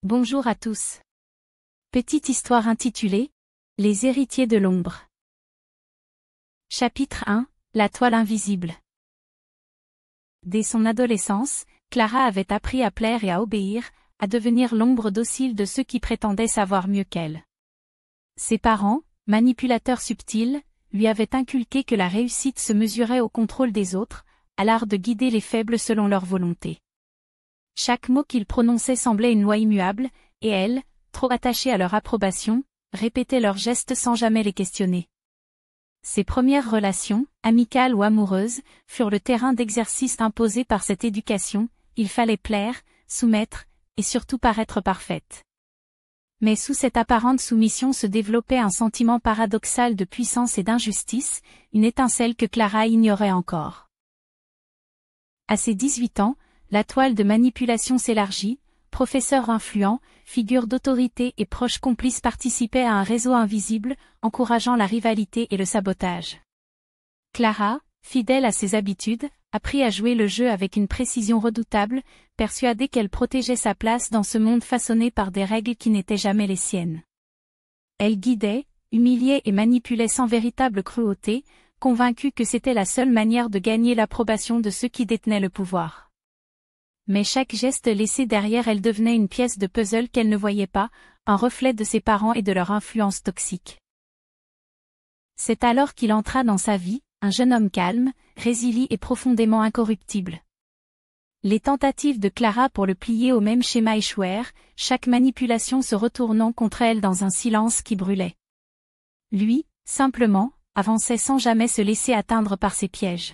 Bonjour à tous. Petite histoire intitulée « Les héritiers de l'ombre ». Chapitre 1 – La toile invisible. Dès son adolescence, Clara avait appris à plaire et à obéir, à devenir l'ombre docile de ceux qui prétendaient savoir mieux qu'elle. Ses parents, manipulateurs subtils, lui avaient inculqué que la réussite se mesurait au contrôle des autres, à l'art de guider les faibles selon leur volonté. Chaque mot qu'ils prononçaient semblait une loi immuable, et elle, trop attachée à leur approbation, répétait leurs gestes sans jamais les questionner. Ses premières relations, amicales ou amoureuses, furent le terrain d'exercice imposé par cette éducation, il fallait plaire, soumettre, et surtout paraître parfaite. Mais sous cette apparente soumission se développait un sentiment paradoxal de puissance et d'injustice, une étincelle que Clara ignorait encore. À ses 18 ans, la toile de manipulation s'élargit, professeurs influents, figures d'autorité et proches complices participaient à un réseau invisible, encourageant la rivalité et le sabotage. Clara, fidèle à ses habitudes, apprit à jouer le jeu avec une précision redoutable, persuadée qu'elle protégeait sa place dans ce monde façonné par des règles qui n'étaient jamais les siennes. Elle guidait, humiliait et manipulait sans véritable cruauté, convaincue que c'était la seule manière de gagner l'approbation de ceux qui détenaient le pouvoir. Mais chaque geste laissé derrière elle devenait une pièce de puzzle qu'elle ne voyait pas, un reflet de ses parents et de leur influence toxique. C'est alors qu'il entra dans sa vie, un jeune homme calme, résilient et profondément incorruptible. Les tentatives de Clara pour le plier au même schéma échouèrent, chaque manipulation se retournant contre elle dans un silence qui brûlait. Lui, simplement, avançait sans jamais se laisser atteindre par ses pièges.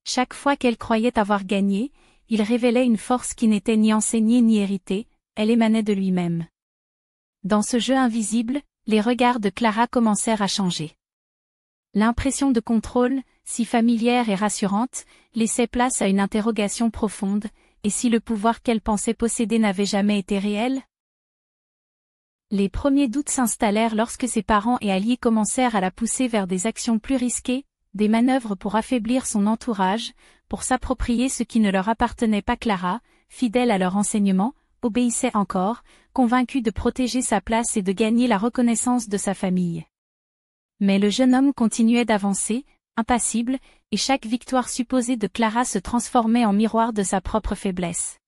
Chaque fois qu'elle croyait avoir gagné, il révélait une force qui n'était ni enseignée ni héritée, elle émanait de lui-même. Dans ce jeu invisible, les regards de Clara commencèrent à changer. L'impression de contrôle, si familière et rassurante, laissait place à une interrogation profonde, et si le pouvoir qu'elle pensait posséder n'avait jamais été réel? Les premiers doutes s'installèrent lorsque ses parents et alliés commencèrent à la pousser vers des actions plus risquées, des manœuvres pour affaiblir son entourage, pour s'approprier ce qui ne leur appartenait pas. Clara, fidèle à leur enseignement, obéissait encore, convaincue de protéger sa place et de gagner la reconnaissance de sa famille. Mais le jeune homme continuait d'avancer, impassible, et chaque victoire supposée de Clara se transformait en miroir de sa propre faiblesse.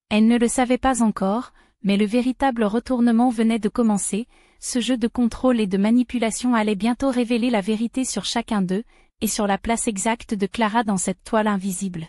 Elle ne le savait pas encore, mais le véritable retournement venait de commencer, ce jeu de contrôle et de manipulation allait bientôt révéler la vérité sur chacun d'eux, et sur la place exacte de Clara dans cette toile invisible.